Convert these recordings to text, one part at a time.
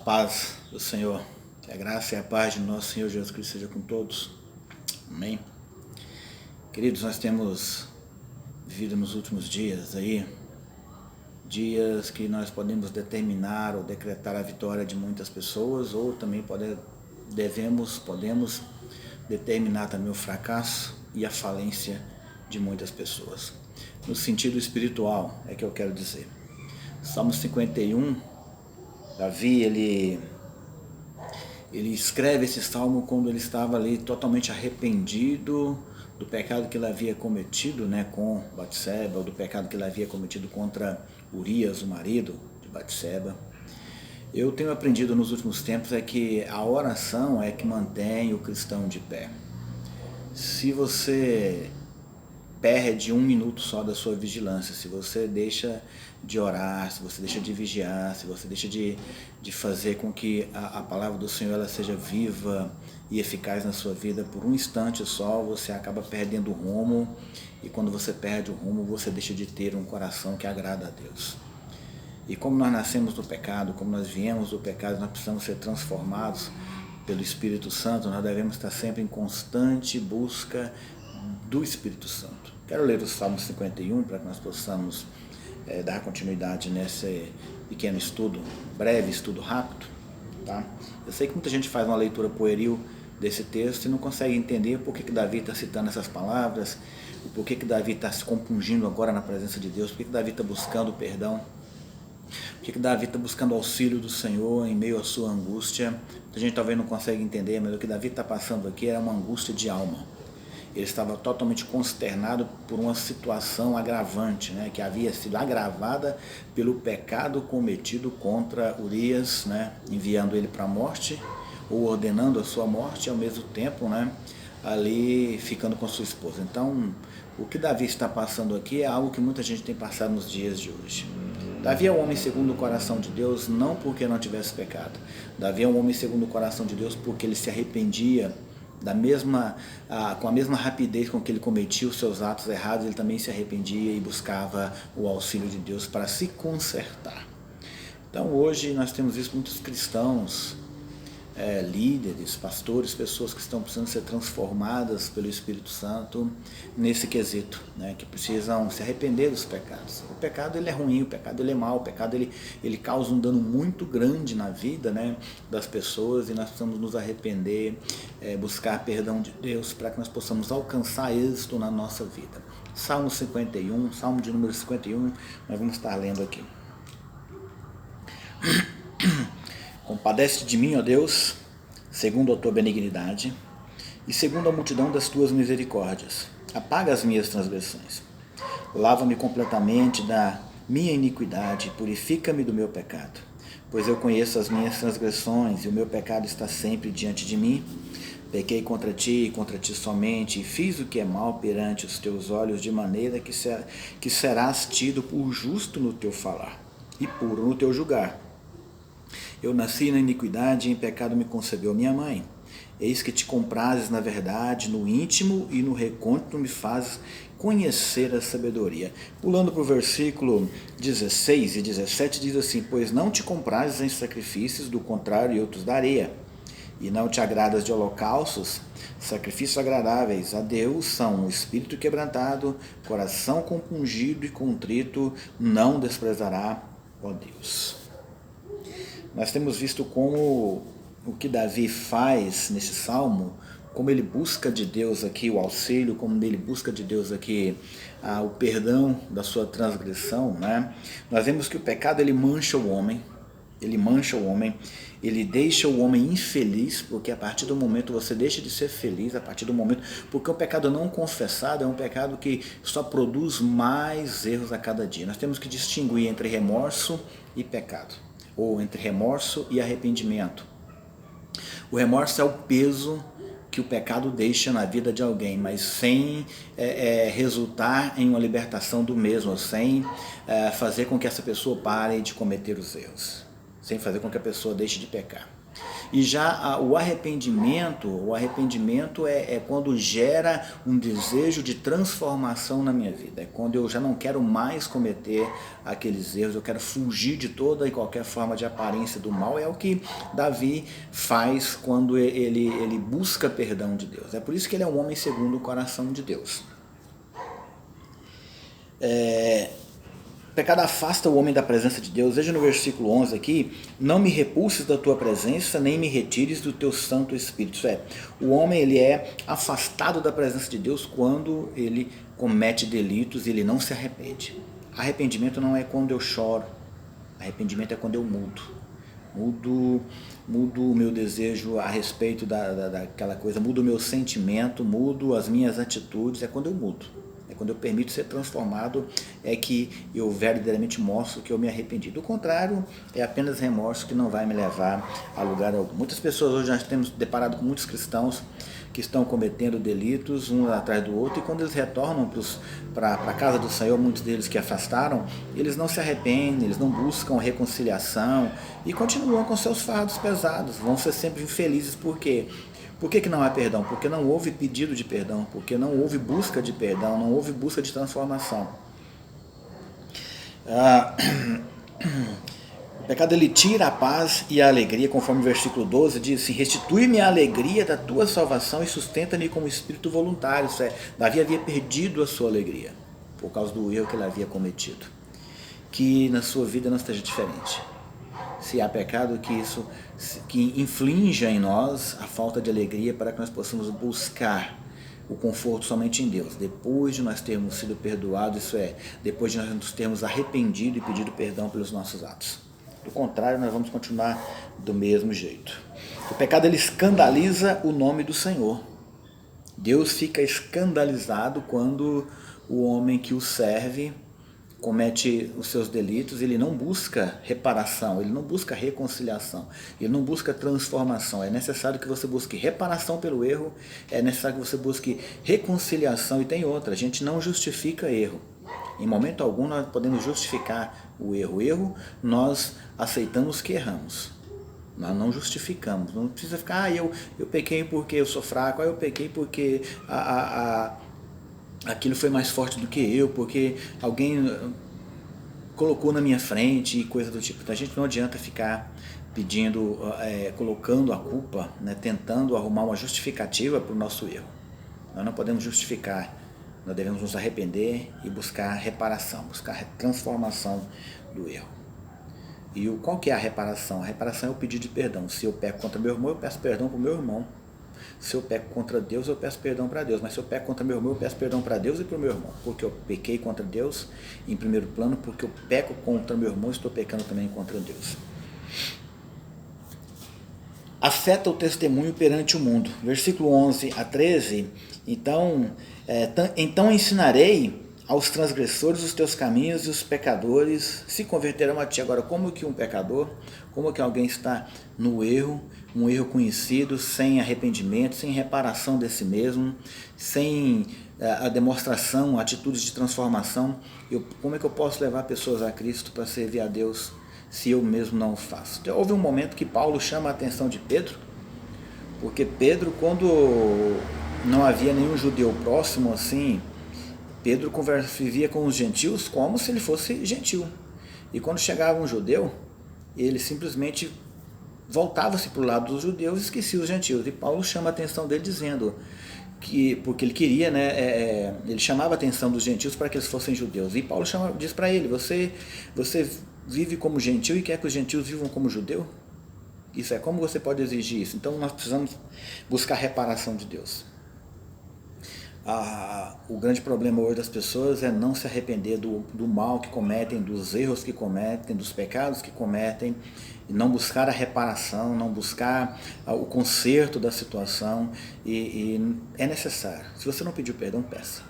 paz do Senhor, que a graça e a paz de nosso Senhor Jesus Cristo seja com todos. Amém. Queridos, nós temos vivido nos últimos dias aí, dias que nós podemos determinar ou decretar a vitória de muitas pessoas, ou também podemos determinar também o fracasso e a falência de muitas pessoas. No sentido espiritual é que eu quero dizer. Salmo 51, Davi, ele escreve esse salmo quando ele estava ali totalmente arrependido do pecado que ele havia cometido, com Batseba, ou do pecado que ele havia cometido contra Urias, o marido de Batseba. Eu tenho aprendido nos últimos tempos que a oração é que mantém o cristão de pé. Se você perde 1 minuto só da sua vigilância, se você deixa de orar, se você deixa de vigiar, se você deixa de fazer com que a palavra do Senhor ela seja viva e eficaz na sua vida, por um instante só você acaba perdendo o rumo, e quando você perde o rumo, você deixa de ter um coração que agrada a Deus. E como nós nascemos do pecado, como nós viemos do pecado, nós precisamos ser transformados pelo Espírito Santo, nós devemos estar sempre em constante busca do Espírito Santo. Quero ler o Salmo 51 para que nós possamos dar continuidade nesse pequeno estudo, breve estudo rápido. Tá? Eu sei que muita gente faz uma leitura pueril desse texto e não consegue entender por que Davi está citando essas palavras, por que Davi está se compungindo agora na presença de Deus, por que Davi está buscando perdão, por que Davi está buscando auxílio do Senhor em meio à sua angústia. A gente talvez não consegue entender, mas o que Davi está passando aqui era uma angústia de alma. Ele estava totalmente consternado por uma situação agravante, que havia sido agravada pelo pecado cometido contra Urias, enviando ele para a morte, ou ordenando a sua morte, e ao mesmo tempo ali ficando com sua esposa. Então, o que Davi está passando aqui é algo que muita gente tem passado nos dias de hoje. Davi é um homem segundo o coração de Deus, não porque não tivesse pecado. Davi é um homem segundo o coração de Deus porque ele se arrependia com a mesma rapidez com que ele cometia os seus atos errados, ele também se arrependia e buscava o auxílio de Deus para se consertar. Então hoje nós temos visto muitos cristãos, líderes, pastores, pessoas que estão precisando ser transformadas pelo Espírito Santo nesse quesito, que precisam se arrepender dos pecados. O pecado ele é ruim, o pecado ele é mau, o pecado ele causa um dano muito grande na vida das pessoas, e nós precisamos nos arrepender, buscar perdão de Deus para que nós possamos alcançar êxito na nossa vida. Salmo 51, Salmo de número 51, nós vamos estar lendo aqui. Compadece-te de mim, ó Deus, segundo a tua benignidade, e segundo a multidão das tuas misericórdias. Apaga as minhas transgressões. Lava-me completamente da minha iniquidade, purifica-me do meu pecado. Pois eu conheço as minhas transgressões, e o meu pecado está sempre diante de mim. Pequei contra ti e contra ti somente, e fiz o que é mal perante os teus olhos, de maneira que serás tido por justo no teu falar, e puro no teu julgar. Eu nasci na iniquidade, e em pecado me concebeu minha mãe. Eis que te comprases na verdade, no íntimo e no recôndito me fazes conhecer a sabedoria. Pulando para o versículo 16 e 17, diz assim: Pois não te comprases em sacrifícios, do contrário eu te daria. E não te agradas de holocaustos, sacrifícios agradáveis a Deus são o espírito quebrantado, coração compungido e contrito, não desprezará, ó Deus. Nós temos visto como o que Davi faz nesse salmo, como ele busca de Deus aqui o auxílio, como ele busca de Deus aqui o perdão da sua transgressão. Nós vemos que o pecado ele mancha o homem, ele deixa o homem infeliz, porque a partir do momento você deixa de ser feliz, porque o pecado não confessado é um pecado que só produz mais erros a cada dia. Nós temos que distinguir entre remorso e pecado, ou entre remorso e arrependimento. O remorso é o peso que o pecado deixa na vida de alguém, mas sem resultar em uma libertação do mesmo, sem fazer com que essa pessoa pare de cometer os erros, sem fazer com que a pessoa deixe de pecar. E já o arrependimento é quando gera um desejo de transformação na minha vida. É quando eu já não quero mais cometer aqueles erros, eu quero fugir de toda e qualquer forma de aparência do mal. É o que Davi faz quando ele busca perdão de Deus. É por isso que ele é um homem segundo o coração de Deus. O pecado afasta o homem da presença de Deus. Veja no versículo 11 aqui: não me repulses da tua presença, nem me retires do teu Santo Espírito. Isso é, o homem ele é afastado da presença de Deus quando ele comete delitos e ele não se arrepende. Arrependimento não é quando eu choro, arrependimento é quando eu mudo o meu desejo a respeito daquela coisa, mudo o meu sentimento, mudo as minhas atitudes, é quando eu mudo. É quando eu permito ser transformado, é que eu verdadeiramente mostro que eu me arrependi. Do contrário, é apenas remorso que não vai me levar a lugar algum. Muitas pessoas hoje nós temos deparado com muitos cristãos que estão cometendo delitos um atrás do outro, e quando eles retornam para a casa do Senhor, muitos deles que afastaram, eles não se arrependem, eles não buscam reconciliação e continuam com seus fardos pesados, vão ser sempre infelizes. Por quê? Por que não há perdão? Porque não houve pedido de perdão, porque não houve busca de perdão, não houve busca de transformação. O pecado ele tira a paz e a alegria, conforme o versículo 12 diz assim: restitui-me a alegria da tua salvação e sustenta-me como espírito voluntário. Isso é, Davi havia perdido a sua alegria por causa do erro que ele havia cometido. Que na sua vida não esteja diferente. Se há pecado, que inflinja em nós a falta de alegria, para que nós possamos buscar o conforto somente em Deus, depois de nós termos sido perdoados, isso é, depois de nós nos termos arrependido e pedido perdão pelos nossos atos. Do contrário, nós vamos continuar do mesmo jeito. O pecado ele escandaliza o nome do Senhor. Deus fica escandalizado quando o homem que o serve comete os seus delitos. Ele não busca reparação, ele não busca reconciliação, ele não busca transformação. É necessário que você busque reparação pelo erro, é necessário que você busque reconciliação. E tem outra, a gente não justifica erro. Em momento algum nós podemos justificar o erro. O erro nós aceitamos que erramos. Nós não justificamos. Não precisa ficar, eu pequei porque eu sou fraco, eu pequei porque aquilo foi mais forte do que eu, porque alguém colocou na minha frente e coisa do tipo. Então a gente não adianta ficar pedindo, colocando a culpa, né, tentando arrumar uma justificativa para o nosso erro. Nós não podemos justificar, nós devemos nos arrepender e buscar reparação, buscar transformação do erro. E qual que é a reparação? A reparação é o pedido de perdão. Se eu peco contra meu irmão, eu peço perdão para o meu irmão. Se eu peco contra Deus, eu peço perdão para Deus. Mas se eu peco contra meu irmão, eu peço perdão para Deus e para o meu irmão. Porque eu pequei contra Deus em primeiro plano, porque eu peco contra meu irmão, estou pecando também contra Deus. Afeta o testemunho perante o mundo. Versículo 11 a 13. Então ensinarei aos transgressores os teus caminhos, e os pecadores se converterão a ti. Agora, como que um pecador, como que alguém está no erro, um erro conhecido, sem arrependimento, sem reparação desse mesmo, sem a demonstração, atitudes de transformação, como é que eu posso levar pessoas a Cristo para servir a Deus se eu mesmo não o faço? Então, houve um momento que Paulo chama a atenção de Pedro, porque Pedro, quando não havia nenhum judeu próximo assim, Pedro vivia com os gentios como se ele fosse gentil. E quando chegava um judeu, ele simplesmente voltava-se para o lado dos judeus e esquecia os gentios. E Paulo chama a atenção dele dizendo que, porque ele queria, ele chamava a atenção dos gentios para que eles fossem judeus. E Paulo diz para ele: você vive como gentil e quer que os gentios vivam como judeu? Isso é, como você pode exigir isso? Então nós precisamos buscar a reparação de Deus. O grande problema hoje das pessoas é não se arrepender do mal que cometem, dos erros que cometem, dos pecados que cometem, e não buscar a reparação, não buscar o conserto da situação, e é necessário. Se você não pediu perdão, peça.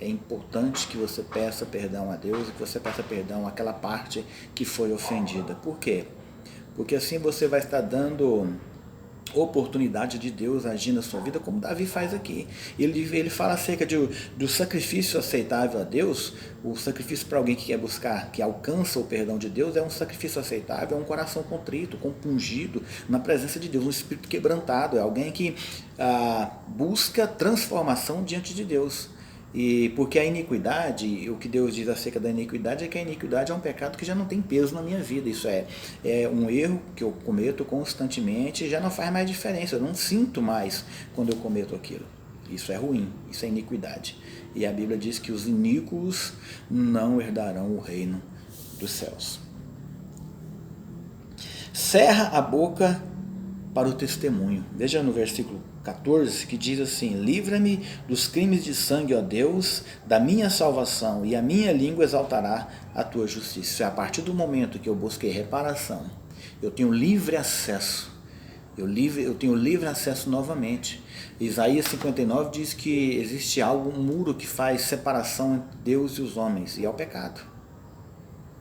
É importante que você peça perdão a Deus e que você peça perdão àquela parte que foi ofendida. Por quê? Porque assim você vai estar dando oportunidade de Deus agir na sua vida, como Davi faz aqui. Ele fala acerca do sacrifício aceitável a Deus. O sacrifício para alguém que quer buscar, que alcança o perdão de Deus, é um sacrifício aceitável, é um coração contrito, compungido na presença de Deus, um espírito quebrantado, é alguém que busca transformação diante de Deus. E porque a iniquidade, o que Deus diz acerca da iniquidade é que a iniquidade é um pecado que já não tem peso na minha vida. Isso é um erro que eu cometo constantemente e já não faz mais diferença. Eu não sinto mais quando eu cometo aquilo. Isso é ruim, isso é iniquidade. E a Bíblia diz que os iníquos não herdarão o reino dos céus. Cerra a boca para o testemunho. Veja no versículo 14, que diz assim: livra-me dos crimes de sangue, ó Deus, da minha salvação, e a minha língua exaltará a tua justiça. A partir do momento que eu busquei reparação, eu tenho livre acesso, eu tenho livre acesso novamente. Isaías 59 diz que existe algo, um muro que faz separação entre Deus e os homens, e é o pecado.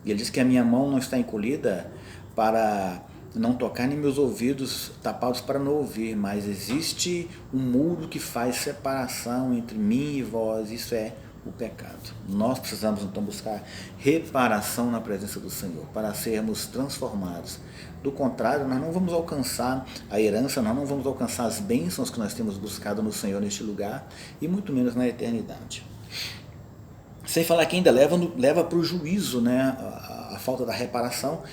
E ele diz que a minha mão não está encolhida para não tocar, nem meus ouvidos tapados para não ouvir, mas existe um muro que faz separação entre mim e vós. Isso é o pecado. Nós precisamos então buscar reparação na presença do Senhor para sermos transformados. Do contrário, nós não vamos alcançar a herança, nós não vamos alcançar as bênçãos que nós temos buscado no Senhor neste lugar, e muito menos na eternidade. Sem falar que ainda leva para o juízo, né, a falta da reparação.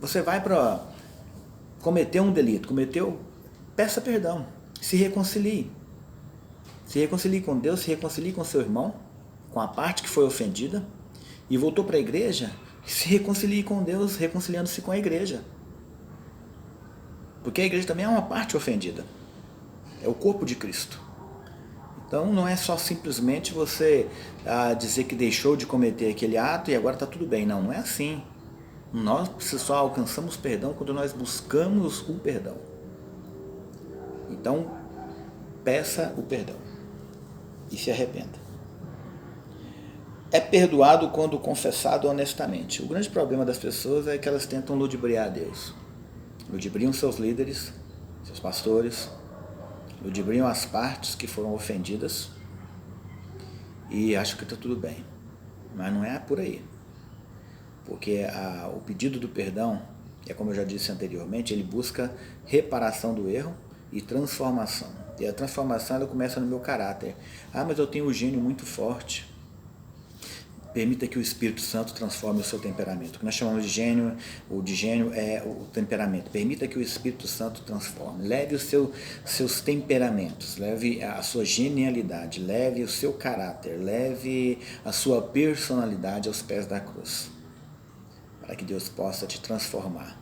Você vai para cometer um delito, peça perdão, se reconcilie. Se reconcilie com Deus, se reconcilie com seu irmão, com a parte que foi ofendida, e voltou para a igreja, se reconcilie com Deus, reconciliando-se com a igreja. Porque a igreja também é uma parte ofendida, é o corpo de Cristo. Então não é só simplesmente você dizer que deixou de cometer aquele ato e agora está tudo bem. Não, não é assim. Nós só alcançamos perdão quando nós buscamos o perdão. Então, peça o perdão e se arrependa. É perdoado quando confessado honestamente. O grande problema das pessoas é que elas tentam ludibriar a Deus. Ludibriam seus líderes, seus pastores, ludibriam as partes que foram ofendidas e acham que está tudo bem. Mas não é por aí. Porque o pedido do perdão, como eu já disse anteriormente, ele busca reparação do erro e transformação. E a transformação ela começa no meu caráter. Mas eu tenho um gênio muito forte. Permita que o Espírito Santo transforme o seu temperamento. O que nós chamamos de gênio é o temperamento. Permita que o Espírito Santo transforme. Leve os seus temperamentos, leve a sua genialidade, leve o seu caráter, leve a sua personalidade aos pés da cruz, para que Deus possa te transformar